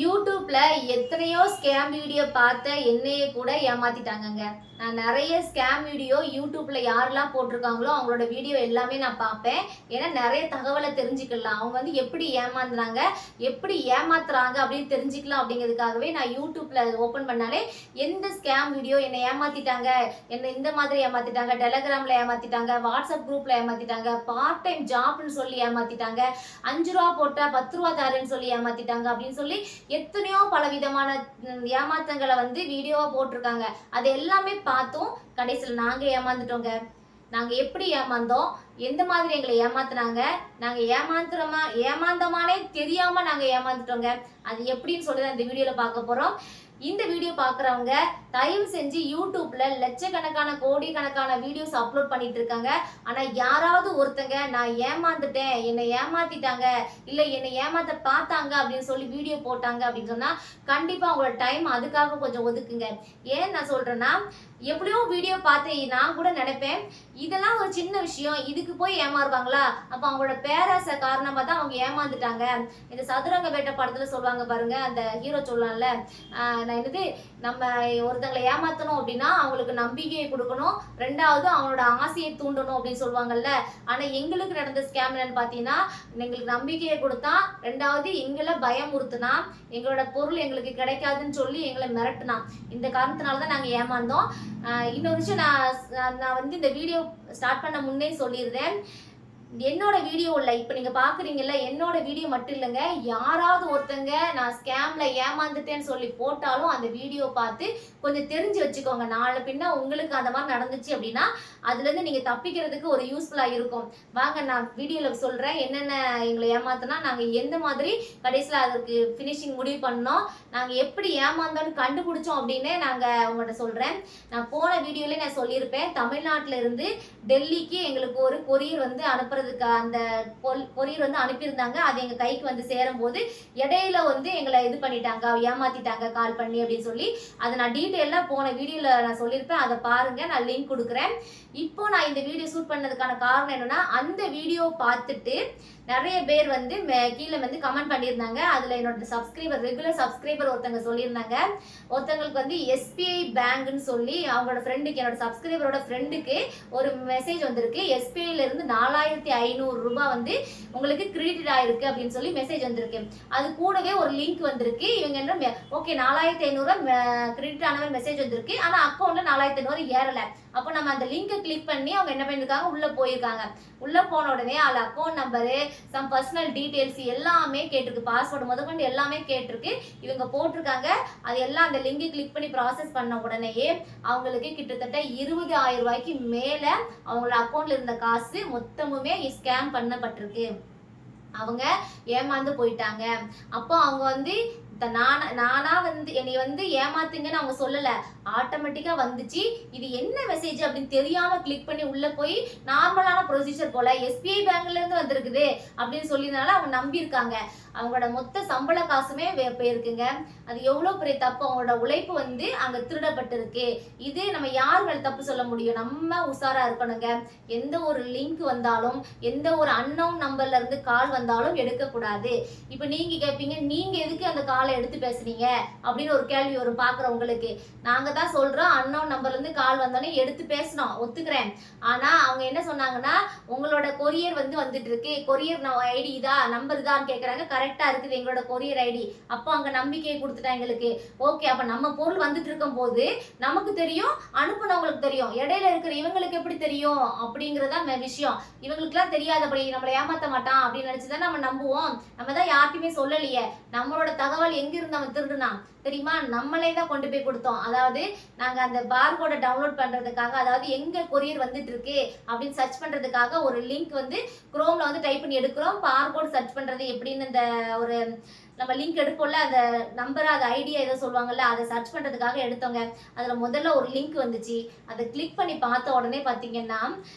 யூடியூப்ல எத்தனையோ scam video பார்த்த என்னையே கூட ஏமாத்திட்டாங்கங்க. நான் நிறைய ஸ்கேம் வீடியோ யூடியூப்ல யாரெல்லாம் போட்டிருக்காங்களோ அவங்களோட வீடியோ எல்லாமே நான் பார்ப்பேன். ஏன்னா நிறைய தகவலை தெரிஞ்சுக்கலாம். அவங்க வந்து எப்படி ஏமாந்துறாங்க, எப்படி ஏமாத்துறாங்க அப்படின்னு தெரிஞ்சுக்கலாம் அப்படிங்கிறதுக்காகவே நான் யூடியூப்ல ஓப்பன் பண்ணாலே எந்த ஸ்கேம் வீடியோ என்னை ஏமாத்திட்டாங்க, என்னை இந்த மாதிரி ஏமாத்திட்டாங்க, டெலகிராம்ல ஏமாத்திட்டாங்க, வாட்ஸ்அப் குரூப்ல ஏமாத்திட்டாங்க, பார்ட் டைம் ஜாப்னு சொல்லி ஏமாத்திட்டாங்க, 5 ரூபா போட்டா 10 ரூபா தரேன்னு சொல்லி ஏமாத்திட்டாங்க அப்படின்னு சொல்லி எத்தனையோ பல விதமான ஏமாற்றங்களை வந்து வீடியோவா போட்டிருக்காங்க. அது எல்லாமே பார்த்தோம். கடைசியில் நாங்க ஏமாந்துட்டோங்க. நாங்க எப்படி ஏமாந்தோம், எந்த மாதிரி எங்களை ஏமாத்துனாங்க, நாங்க ஏமாந்தமானே தெரியாம நாங்க ஏமாந்துட்டோங்க. அது எப்படின்னு சொல்லி தான் இந்த வீடியோல பார்க்க போறோம். இந்த வீடியோ பார்க்குறவங்க தயவு செஞ்சு யூடியூப்ல லட்சக்கணக்கான கோடிக்கணக்கான வீடியோஸ் அப்லோட் பண்ணிட்டு இருக்காங்க. ஆனா யாராவது ஒருத்தங்க நான் ஏமாந்துட்டேன், என்னை ஏமாத்திட்டாங்க, இல்ல என்னை ஏமாத்த பார்த்தாங்க அப்படின்னு சொல்லி வீடியோ போட்டாங்க அப்படின்னு சொன்னா கண்டிப்பா உங்களோட டைம் அதுக்காக கொஞ்சம் ஒதுக்குங்க. ஏன் நான் சொல்றேன்னா, எப்படியோ வீடியோ பார்த்து நான் கூட நினைப்பேன் இதெல்லாம் ஒரு சின்ன விஷயம், இதுக்கு போய் ஏமாறுவாங்களா, அப்ப அவங்களோட பேராசை காரணமா தான் அவங்க ஏமாந்துட்டாங்க. இந்த சதுரங்க வேட்டை படத்துல சொல்லுவாங்க பாருங்க, அந்த ஹீரோ சொல்லலாம்ல, நான் என்னது, நம்ம ஒருத்தங்களை ஏமாத்தணும் அப்படின்னா அவங்களுக்கு நம்பிக்கையை கொடுக்கணும், ரெண்டாவது அவங்களோட ஆசையை தூண்டணும் அப்படின்னு சொல்லுவாங்கல்ல. ஆனா எங்களுக்கு நடந்த ஸ்கேம் என்னன்னு பாத்தீங்கன்னா, எங்களுக்கு நம்பிக்கையை கொடுத்தா, ரெண்டாவது எங்களை பயமுறுத்துனா, எங்களோட பொருள் எங்களுக்கு கிடைக்காதுன்னு சொல்லி எங்களை மிரட்டுனா. இந்த காரணத்தினாலதான் நாங்க ஏமாந்தோம். இன்னொரு விஷயம், நான் வந்து இந்த வீடியோ ஸ்டார்ட் பண்ண முன்னே சொல்லியிருந்தேன், என்னோட வீடியோ இல்லை, இப்போ நீங்கள் பார்க்குறீங்கல்ல, என்னோட வீடியோ மட்டும் இல்லைங்க, யாராவது ஒருத்தங்க நான் ஸ்கேமில் ஏமாந்துட்டேன்னு சொல்லி போட்டாலும் அந்த வீடியோ பார்த்து கொஞ்சம் தெரிஞ்சு வச்சுக்கோங்க. நாளை பின்ன உங்களுக்கு அந்த மாதிரி நடந்துச்சு அப்படின்னா அதுலேருந்து நீங்கள் தப்பிக்கிறதுக்கு ஒரு யூஸ்ஃபுல்லாக இருக்கும். வாங்க நான் வீடியோவில் சொல்கிறேன் என்னென்ன எங்களை ஏமாத்தினா, நாங்கள் எந்த மாதிரி கடைசியில் அதற்கு ஃபினிஷிங் முடிவு பண்ணோம், நாங்கள் எப்படி ஏமாந்தோன்னு கண்டுபிடிச்சோம் அப்படின்னு நாங்கள் உங்கள்கிட்ட சொல்கிறேன். நான் போன வீடியோலேயே நான் சொல்லியிருப்பேன், தமிழ்நாட்டில் இருந்து டெல்லிக்கு எங்களுக்கு ஒரு கொரியர் வந்து அனுப்புறது, அந்த கொரியர் வந்து அனுப்பியிருந்தாங்க. அது எங்க கைக்கு வந்து சேரும் போது இடையில வந்து எங்களை இது பண்ணிட்டாங்க, ஏமாத்திட்டாங்க கால் பண்ணி அப்படின்னு சொல்லி, அதை நான் டீட்டெயிலா போன வீடியோல நான் சொல்லியிருப்பேன். அதை பாருங்க, நான் லிங்க் கொடுக்குறேன். இப்போ நான் இந்த வீடியோ ஷூட் பண்ணதுக்கான காரணம் என்னன்னா, அந்த வீடியோ பார்த்துட்டு நிறைய பேர் வந்து கீழே வந்து கமெண்ட் பண்ணியிருந்தாங்க. அதுல என்னோட சப்ஸ்கிரைபர், ரெகுலர் சப்ஸ்கிரைபர் ஒருத்தங்க சொல்லியிருந்தாங்க, ஒருத்தங்களுக்கு வந்து எஸ்பிஐ பேங்க்னு சொல்லி அவங்களோட ஃப்ரெண்டுக்கு, என்னோட சப்ஸ்கிரைபரோட ஃப்ரெண்டுக்கு ஒரு மெசேஜ் வந்திருக்கு, எஸ்பிஐல இருந்து 4500 ரூபாய் வந்து உங்களுக்கு கிரெடிட் ஆயிருக்கு அப்படின்னு சொல்லி மெசேஜ் வந்திருக்கு. அது கூடவே ஒரு லிங்க் வந்திருக்கு. இவங்க என்ன, ஓகே 4500 கிரெடிட் ஆன மெசேஜ் வந்திருக்கு, ஆனா அக்கௌண்ட்ல 4500 ஏறல. அப்போ நம்ம அந்த லிங்கை கிளிக் பண்ணி அவங்க என்ன பண்ணிருக்காங்க, உள்ள போயிருக்காங்க. உள்ள போன உடனே அதுல account number, some personal details எல்லாமே கேட்டிருக்கு, பாஸ்வேர்டு முதற்கொண்டு எல்லாமே கேட்டிருக்கு. இவங்க போட்டிருக்காங்க. அது எல்லாம் அந்த லிங்கை கிளிக் பண்ணி ப்ராசஸ் பண்ண உடனேயே அவங்களுக்கு கிட்டத்தட்ட 20,000 ரூபாய்க்கு மேல அவங்களோட அக்கௌண்ட்ல இருந்த காசு மொத்தமுமே ஸ்கேம் பண்ணப்பட்டிருக்கு. அவங்க ஏமாந்து போயிட்டாங்க. அப்போ அவங்க வந்து நானா வந்து என்னை வந்து ஏமாத்துங்கன்னு அவங்க சொல்லல, ஆட்டோமேட்டிக்கா வந்துச்சு. இது என்ன மெசேஜ் அப்படின்னு தெரியாம கிளிக் பண்ணி உள்ள போய் நார்மலான ப்ரொசீஜர் போல எஸ்பிஐ பேங்க்ல இருந்து வந்திருக்குது அப்படின்னு சொல்லினால அவங்க நம்பியிருக்காங்க. அவங்களோட மொத்த சம்பள காசுமே போயிருக்குங்க. அது எவ்வளவு பெரிய தப்பு, அவங்களோட உழைப்பு வந்து அங்க திருடப்பட்டிருக்கு. இது நம்ம யார் மேல தப்பு சொல்ல முடியும், நம்ம உஷாரா இருக்கணுங்க. எந்த ஒரு லிங்க் வந்தாலும், எந்த ஒரு அன்னோன் நம்பர்ல இருந்து கால் வந்தாலும் எடுக்க கூடாது. இப்ப நீங்க கேட்பீங்க, நீங்க எதுக்கு அந்த காலை எடுத்து பேசுறீங்க அப்படின்னு ஒரு கேள்வி வரும் பாக்குறவங்களுக்கு. நாங்க தான் சொல்றோம், அன்னோன் நம்பர்ல இருந்து கால் வந்தோடனே எடுத்து பேசணும், ஒத்துக்கிறேன். ஆனா அவங்க என்ன சொன்னாங்கன்னா, உங்களோட கொரியர் வந்து வந்துட்டு இருக்கு, கொரியர் ஐடி இதா, நம்பர் இதான்னு கேக்குறாங்க. கரெக்டா இருக்குது எங்களோட கொரியர் ஐடி. அப்போ அங்க நம்பிக்கையை கொடுத்துட்டாங்க எங்களுக்கு. ஓகே, அப்ப நம்ம பொருள் வந்துட்டு இருக்கும் போது நமக்கு தெரியும், அனுப்புனவங்களுக்கு தெரியும், இடையில இருக்கிற இவங்களுக்கு எப்படி தெரியும் அப்படிங்கறதா விஷயம். இவங்களுக்கு எல்லாம் தெரியாதபடி நம்மளை ஏமாத்த மாட்டான் அப்படின்னு நினைச்சுதான் நம்ம நம்புவோம். நம்ம தான் யாருக்குமே சொல்லலையே. நம்மளோட தகவல் எங்க இருந்து அவன் திருடுனா தெரியுமா, நம்மளே தான் கொண்டு போய் கொடுத்தோம். அதாவது நாங்க அந்த பார்கோட டவுன்லோட் பண்றதுக்காக, அதாவது எங்க கொரியர் வந்துட்டு இருக்கு அப்படின்னு சர்ச் பண்றதுக்காக ஒரு லிங்க் வந்து குரோம்ல வந்து டைப் பண்ணி எடுக்கிறோம். பார்கோட் சர்ச் பண்றது எப்படின்னு இந்த ஒரு நம்ம லிங்க் எடுப்போம்ல, அந்த நம்பர், அது ஐடியா ஏதோ சொல்லுவாங்கல்ல, அதை சர்ச் பண்றதுக்காக எடுத்தோங்க. அதுல முதல்ல ஒரு லிங்க் வந்துச்சு. அதை கிளிக் பண்ணி பார்த்த உடனே பாத்தீங்கன்னா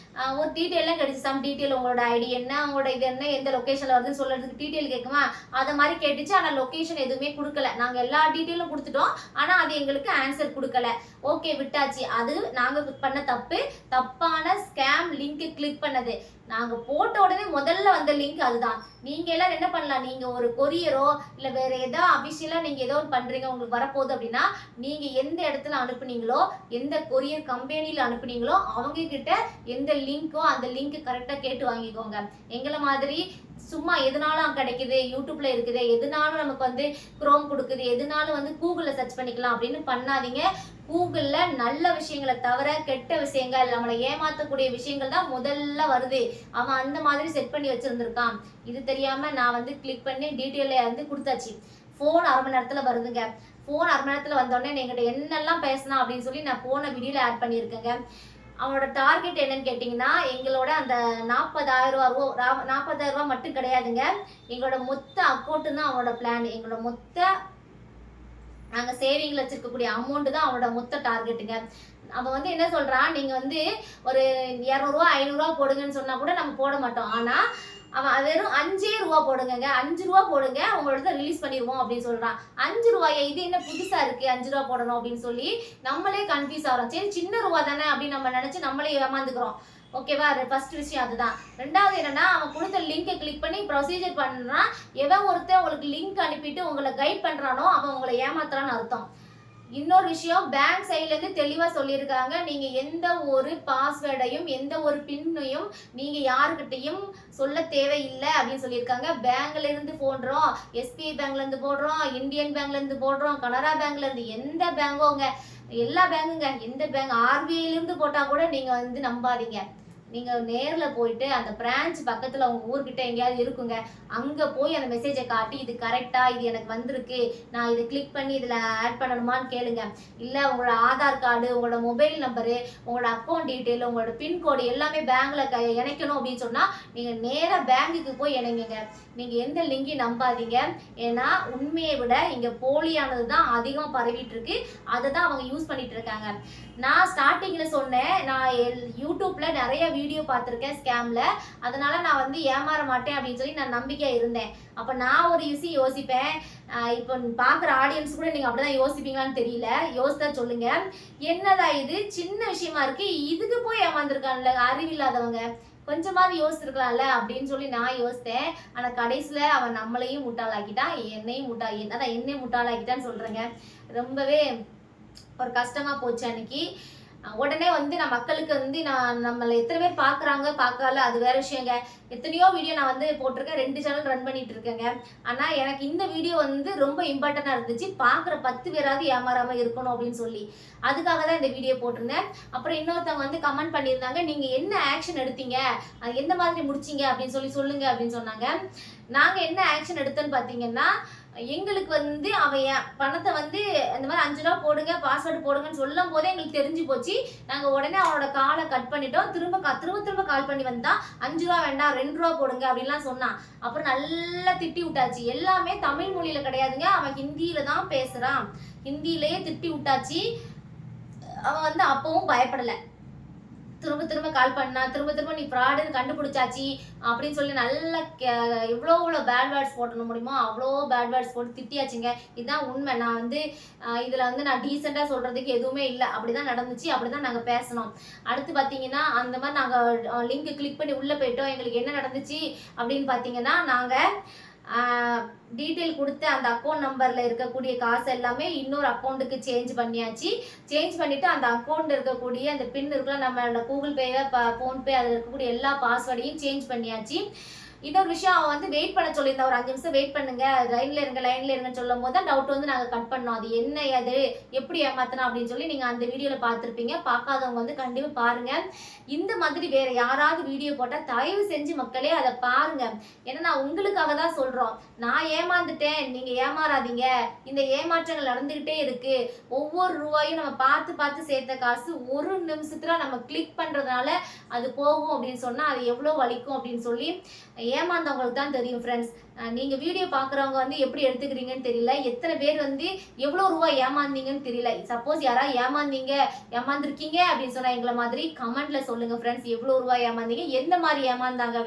ஒரு டீட்டெயிலாம் கிடைச்சு. சம் டீட்டெயில், உங்களோட ஐடி என்ன, உங்களோட இது என்ன, எந்த லொகேஷன்ல வருதுன்னு சொல்றதுக்கு டீட்டெயில் கேட்குமா, அதை மாதிரி கேட்டுச்சு. ஆனா லொகேஷன் எதுவுமே கொடுக்கல. நாங்க எல்லா டீட்டெயிலும் கொடுத்துட்டோம், ஆனா அது எங்களுக்கு ஆன்சர் கொடுக்கல. ஓகே, விட்டாச்சு. அது நாங்க பண்ண தப்பு, தப்பான ஸ்கேம் லிங்க் கிளிக் பண்ணது. நாங்கள் போட்ட உடனே முதல்ல வந்த லிங்க் அதுதான். நீங்கள் எல்லாம் என்ன பண்ணலாம், நீங்கள் ஒரு கொரியரோ இல்லை வேறு ஏதோ அஃபிஷியலாக நீங்கள் ஏதோ ஒன்று பண்ணுறீங்க, உங்களுக்கு வரப்போகுது அப்படின்னா நீங்கள் எந்த இடத்துல அனுப்புனீங்களோ, எந்த கொரியர் கம்பெனியில் அனுப்புனீங்களோ அவங்கக்கிட்ட எந்த லிங்க்கோ அந்த லிங்க் கரெக்டாக கேட்டு வாங்கிக்கோங்க. எங்களை மாதிரி சும்மா எதுனாலும் கிடைக்குது, யூடியூப்ல இருக்குது, எதுனாலும் நமக்கு வந்து குரோம் கொடுக்குது, எதுனாலும் வந்து கூகுளில் சர்ச் பண்ணிக்கலாம் அப்படின்னு பண்ணாதீங்க. கூகுளில் நல்ல விஷயங்களை தவிர கெட்ட விஷயங்கள், நம்மளை ஏமாற்றக்கூடிய விஷயங்கள் தான் முதல்ல வருது. அவன் அந்த மாதிரி செட் பண்ணி வச்சுருந்துருக்கான். இது தெரியாமல் நான் வந்து கிளிக் பண்ணி டீட்டெயிலை வந்து கொடுத்தாச்சு. ஃபோன் 1/2 மணி நேரத்தில் வருதுங்க. ஃபோன் 1/2 மணி நேரத்தில் வந்தோடனே என்கிட்ட என்னெல்லாம் பேசினா அப்படின்னு சொல்லி நான் போன வீடியோவில் ஆட் பண்ணியிருக்கேங்க. அவனோட டார்கெட் என்னன்னு கேட்டிங்கன்னா, எங்களோட அந்த 40,000 ரூபா மட்டும் கிடையாதுங்க. எங்களோட மொத்த அக்கௌண்ட்டு தான் அவனோட பிளான். எங்களோட மொத்த நாங்கள் சேவிங்கில் வச்சுருக்கக்கூடிய அமௌண்ட்டு தான் அவனோட மொத்த டார்கெட்டுங்க. அவன் வந்து என்ன சொல்கிறான், நீங்கள் வந்து ஒரு 200 500 போடுங்கன்னு சொன்னால் கூட நம்ம போட மாட்டோம். ஆனால் அவன் வெறும் 5 ரூபா போடுங்க, 5 ரூபா போடுங்க, உங்களோட ரிலீஸ் பண்ணிடுவோம் அப்படின்னு சொல்கிறான். 5 ரூபாயா, இது என்ன புதுசாக இருக்குது 5 ரூபா போடணும் அப்படின்னு சொல்லி நம்மளே கன்ஃபியூஸ் ஆகிறோம். சரி சின்ன ரூபா தானே அப்படின்னு நம்ம நினச்சி நம்மளே ஏமாந்துக்கிறோம். ஓகேவா, ஃபர்ஸ்ட் விஷயம் அதுதான். ரெண்டாவது என்னன்னா, அவன் கொடுத்த லிங்கை கிளிக் பண்ணி ப்ரொசீஜர் பண்ணுறான். எவன் ஒருத்தர் உங்களுக்கு லிங்க் அனுப்பிட்டு உங்களை கைட் பண்ணுறானோ அவன் உங்களை ஏமாத்துறான்னு அர்த்தம். இன்னொரு விஷயம், பேங்க் சைட்லேருந்து தெளிவாக சொல்லியிருக்காங்க, நீங்கள் எந்த ஒரு பாஸ்வேர்டையும் எந்த ஒரு பின்னையும் நீங்கள் யாருக்கிட்டையும் சொல்ல தேவையில்லை அப்படின்னு சொல்லியிருக்காங்க. பேங்க்லேருந்து போடுறோம், எஸ்பிஐ பேங்க்லேருந்து போடுறோம், இந்தியன் பேங்க்லேருந்து போடுறோம், கனரா பேங்க்லேருந்து, எந்த பேங்கோங்க, எல்லா பேங்குங்க, எந்த பேங்க் ஆர்பிஐலேருந்து போட்டால் கூட நீங்கள் வந்து நம்பாதீங்க. நீங்கள் நேரில் போயிட்டு அந்த பிரான்ச் பக்கத்தில் உங்கள் ஊர்கிட்ட எங்கேயாவது இருக்குங்க, அங்கே போய் அந்த மெசேஜை காட்டி இது கரெக்டாக, இது எனக்கு வந்திருக்கு, நான் இதை கிளிக் பண்ணி இதில் ஆட் பண்ணணுமான்னு கேளுங்க. இல்லை உங்களோட ஆதார் கார்டு, உங்களோட மொபைல் நம்பரு, உங்களோட அக்கௌண்ட் டீட்டெயில், உங்களோட பின்கோடு எல்லாமே பேங்கில் இணைக்கணும் அப்படின்னு சொன்னால் நீங்கள் நேராக பேங்குக்கு போய் இணைங்க. நீங்கள் எந்த லிங்கையும் நம்பாதீங்க. ஏன்னா உண்மையை விட இங்கே போலியானது தான் அதிகமாக பரவிட்டு இருக்கு. அதை தான் அவங்க யூஸ் பண்ணிட்டு இருக்காங்க. நான் ஸ்டார்டிங்கில் சொன்னேன், நான் யூடியூப்பில் நிறைய வீடியோ பார்த்துருக்கேன் ஸ்கேமில், அதனால நான் வந்து ஏமாற மாட்டேன் அப்படின்னு சொல்லி நான் நம்பிக்கையாக இருந்தேன். அப்போ நான் ஒரு விஷயம் யோசிப்பேன், இப்போ பார்க்குற ஆடியன்ஸ் கூட நீங்கள் அப்படி தான் யோசிப்பீங்களான்னு தெரியல, யோசித்தா சொல்லுங்கள். என்னதான் இது சின்ன விஷயமா இருக்குது, இதுக்கு போய் ஏமாந்துருக்கான்ல அறிவில்லாதவங்க, கொஞ்சமாவது யோசிச்சிருக்கலாம்ல அப்படின்னு சொல்லி நான் யோசித்தேன். ஆனால் கடைசியில் அவன் நம்மளையும் முட்டாளாக்கிட்டான், என்னையும் முட்டாளாக்கிட்டான்னு சொல்கிறேங்க. ரொம்பவே ஒரு கஷ்டமாக போச்சு அன்னைக்கு. உடனே வந்து நான் மக்களுக்கு வந்து நம்மளை எத்தனை பேர் பார்க்குறாங்க பார்க்கல அது வேற விஷயங்க. எத்தனையோ வீடியோ நான் வந்து போட்டிருக்கேன், 2 சேனல் ரன் பண்ணிட்டு இருக்கேங்க. ஆனால் எனக்கு இந்த வீடியோ வந்து ரொம்ப இம்பார்ட்டண்ட்டாக இருந்துச்சு, பார்க்குற 10 பேராவது ஏமாறாமல் இருக்கணும் அப்படின்னு சொல்லி அதுக்காக தான் இந்த வீடியோ போட்டிருந்தேன். அப்புறம் இன்னொருத்தவங்க வந்து கமெண்ட் பண்ணியிருந்தாங்க, நீங்கள் என்ன ஆக்ஷன் எடுத்தீங்க, அது எந்த மாதிரி முடிச்சிங்க அப்படின்னு சொல்லி சொல்லுங்க அப்படின்னு சொன்னாங்க. நாங்கள் என்ன ஆக்ஷன் எடுத்தோன்னு பார்த்தீங்கன்னா, எங்களுக்கு வந்து அவன் பணத்தை வந்து இந்த மாதிரி 5 ரூபா போடுங்க, பாஸ்வேர்டு போடுங்கன்னு சொல்லும் போதே எங்களுக்கு தெரிஞ்சு போச்சு. நாங்கள் உடனே அவனோட காலை கட் பண்ணிட்டோம். திரும்ப கால் பண்ணி வந்தா 5 ரூபா வேண்டாம் 2 ரூபா போடுங்க அப்படின்லாம் சொன்னான். அப்புறம் நல்லா திட்டி விட்டாச்சு. எல்லாமே தமிழ் மொழியில கிடையாதுங்க, அவன் ஹிந்தியில தான் பேசுறான். ஹிந்தியிலேயே திட்டி விட்டாச்சு. அவன் வந்து அப்பவும் பயப்படலை. திரும்ப கால் பண்ணா, திரும்ப நீ ஃப்ராடுன்னு கண்டுபிடிச்சாச்சு அப்படின்னு சொல்லி நல்லா எவ்வளோ பேட் வேர்ட்ஸ் போட முடியுமோ அவ்வளோ பேட் வேர்ட்ஸ் போட்டு திட்டியாச்சுங்க. இதுதான் உண்மை. நான் வந்து இதில் வந்து நான் டீசெண்டாக சொல்கிறதுக்கு எதுவுமே இல்லை, அப்படி தான் நடந்துச்சு, அப்படி தான் நாங்கள் பேசணும். அடுத்து பார்த்தீங்கன்னா அந்த மாதிரி நாங்கள் லிங்க் கிளிக் பண்ணி உள்ளே போயிட்டோம். எங்களுக்கு என்ன நடந்துச்சு அப்படின்னு பார்த்தீங்கன்னா, நாங்கள் டீட்டெயில் கொடுத்து அந்த அக்கௌண்ட் நம்பரில் இருக்கக்கூடிய காசு எல்லாமே இன்னொரு அக்கௌண்ட்டுக்கு சேஞ்ச் பண்ணியாச்சு. சேஞ்ச் பண்ணிவிட்டு அந்த அக்கௌண்ட் இருக்கக்கூடிய அந்த பின் இருக்குல்ல, நம்மளோட கூகுள் பேவை ஃபோன்பே அதில் இருக்கக்கூடிய எல்லா பாஸ்வேர்டையும் சேஞ்ச் பண்ணியாச்சு. இன்னொரு விஷயம், அவன் வந்து வெயிட் பண்ண சொல்லியிருந்தா, ஒரு 5 நிமிஷம் வெயிட் பண்ணுங்க, லைன்ல இருங்கன்னு சொல்லும் போது தான் டவுட் வந்து நாங்கள் கட் பண்ணோம். அது என்ன, அது எப்படி ஏமாத்தணும் அப்படின்னு சொல்லி நீங்கள் அந்த வீடியோவில் பார்த்துருப்பீங்க. பார்க்காதவங்க வந்து கண்டிப்பாக பாருங்கள். இந்த மாதிரி வேற யாராவது வீடியோ போட்டால் தயவு செஞ்சு மக்களே அதை பாருங்க. ஏன்னா நான் உங்களுக்காக தான் சொல்கிறோம். நான் ஏமாந்துட்டேன், நீங்கள் ஏமாறாதீங்க. இந்த ஏமாற்றங்கள் நடந்துக்கிட்டே இருக்கு. ஒவ்வொரு ரூபாயும் நம்ம பார்த்து சேர்த்த காசு ஒரு நிமிஷத்துல நம்ம கிளிக் பண்ணுறதுனால அது போகும் அப்படின்னு சொன்னால் அது எவ்வளோ வலிக்கும் அப்படின்னு சொல்லி ஏமாந்தவங்களுக்கு தான் தெரியும் ஃப்ரெண்ட்ஸ். நீங்க வீடியோ பாக்குறவங்க வந்து எப்படி எடுத்துக்கிறீங்கன்னு தெரியல. எத்தனை பேர் வந்து எவ்வளவு ரூபாய் ஏமாந்தீங்கன்னு தெரியல. சப்போஸ் யாராவது ஏமாந்துருக்கீங்க அப்படின்னு சொன்னா எங்களை மாதிரி கமெண்ட்ல சொல்லுங்க ஃப்ரெண்ட்ஸ். எவ்வளவு ரூபாய் ஏமாந்தீங்க, எந்த மாதிரி ஏமாந்தாங்க,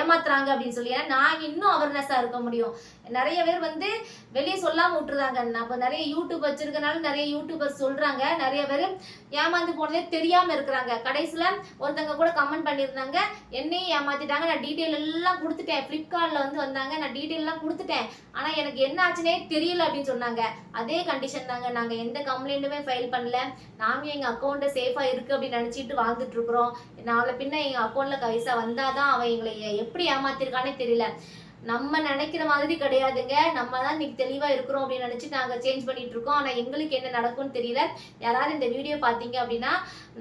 ஏமாத்துறாங்க அப்படின்னு சொல்லி. ஏன்னா நாங்க இன்னும் அவேர்னஸா இருக்க முடியும். நிறைய பேர் வந்து வெளியே சொல்லாம விட்டுருந்தாங்க. அப்ப நிறைய யூடியூப் வச்சிருக்கனால நிறைய யூடியூபர் சொல்றாங்க. நிறைய பேர் ஏமாந்து போனதே தெரியாம இருக்கிறாங்க. கடைசியில ஒருத்தங்க கூட கமெண்ட் பண்ணியிருந்தாங்க, என்னையும் ஏமாத்திட்டாங்க, நான் டீட்டெயில் எல்லாம் கொடுத்துட்டேன், பிளிப்கார்ட்ல வந்து வந்தாங்க, நான் டீட்டெயில் எல்லாம் கொடுத்துட்டேன், ஆனா எனக்கு என்ன ஆச்சுனே தெரியல அப்படின்னு சொன்னாங்க. அதே கண்டிஷன் தாங்க. நாங்க எந்த கம்ப்ளைண்ட்டுமே ஃபைல் பண்ணல. நாங்க எங்க அக்கௌண்ட் சேஃபா இருக்கு அப்படின்னு நினைச்சிட்டு வாழ்ந்துட்டு இருக்கிறோம். நாளை பின்ன எங்க அக்கௌண்ட்ல பைசா வந்தாதான் அவன் எங்களை எப்படி ஏமாத்திருக்கானே தெரியல. நம்ம நினைக்கிற மாதிரி கிடையாதுங்க. நம்ம தான் இன்னைக்கு தெளிவா இருக்கிறோம் அப்படின்னு நினைச்சு நாங்க சேஞ்ச் பண்ணிட்டு இருக்கோம். ஆனா எங்களுக்கு என்ன நடக்கும்னு தெரியல. யாராவது இந்த வீடியோ பாத்தீங்க அப்படின்னா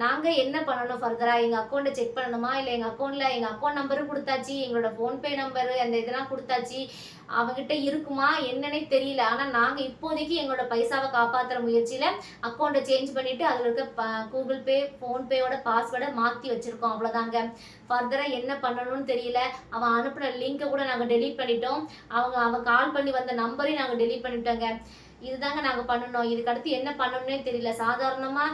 நாங்க என்ன பண்ணணும் ஃபர்தரா, எங்க அக்கௌண்ட்டை செக் பண்ணணுமா, இல்ல எங்க அக்கௌண்ட்ல எங்க அக்கௌண்ட் நம்பரும் கொடுத்தாச்சு, எங்களோட போன்பே நம்பரு அந்த இதெல்லாம் கொடுத்தாச்சு, அவங்ககிட்ட இருக்குமா என்னன்னே தெரியல. ஆனா நாங்க இப்போதைக்கு எங்களோட பைசாவை காப்பாத்துற முயற்சியில அக்கௌண்ட்டை சேஞ்ச் பண்ணிட்டு அதுல இருக்க கூகுள் பே போன்பேயோட பாஸ்வேர்டை மாத்தி வச்சிருக்கோம். அவ்வளவுதாங்க. ஃபர்தரா என்ன பண்ணணும்னு தெரியல. அவன் அனுப்புன லிங்கை கூட நாங்க டெலீட் பண்ணிட்டோம். அவன் கால் பண்ணி வந்த நம்பரையும் நாங்க டெலீட் பண்ணிட்டோங்க. இதுதாங்க நாங்க பண்ணணும். இதுக்கு அடுத்து என்ன பண்ணணும்னே தெரியல. சாதாரணமா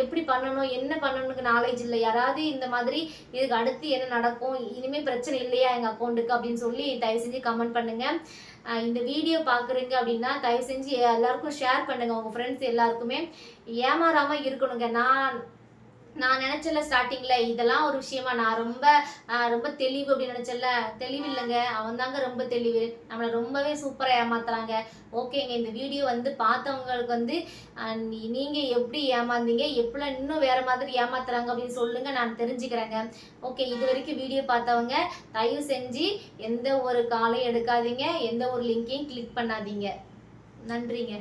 எப்படி பண்ணணும், என்ன பண்ணணும்னு நாலேஜ் இல்லை. யாராவது இந்த மாதிரி இதுக்கு அடுத்து என்ன நடக்கும், இனிமே பிரச்சனை இல்லையா எங்க அக்கௌண்ட்டுக்கு அப்படின்னு சொல்லி தயவு செஞ்சு கமெண்ட் பண்ணுங்க. இந்த வீடியோ பாக்குறீங்க அப்படின்னா தயவு செஞ்சு எல்லாருக்கும் ஷேர் பண்ணுங்க. உங்க ஃப்ரெண்ட்ஸ் எல்லாருக்குமே ஏமாறாம இருக்கணுங்க. நான் நினைச்சல ஸ்டார்டிங்ல இதெல்லாம் ஒரு விஷயமா, நான் ரொம்ப தெளிவு அப்படின்னு நினைச்சல. தெளிவு இல்லைங்க, அவன் தாங்க ரொம்ப தெளிவு. நம்மளை ரொம்பவே சூப்பரா ஏமாத்துறாங்க. ஓகேங்க, இந்த வீடியோ வந்து பார்த்தவங்களுக்கு வந்து நீங்க எப்படி ஏமாந்தீங்க, எப்படி இன்னும் வேற மாதிரி ஏமாத்துறாங்க அப்படின்னு சொல்லுங்க, நான் தெரிஞ்சுக்கிறேங்க. ஓகே, இது வரைக்கும் வீடியோ பார்த்தவங்க தயவு செஞ்சு எந்த ஒரு காலையும் எடுக்காதீங்க, எந்த ஒரு லிங்கையும் கிளிக் பண்ணாதீங்க. நன்றிங்க.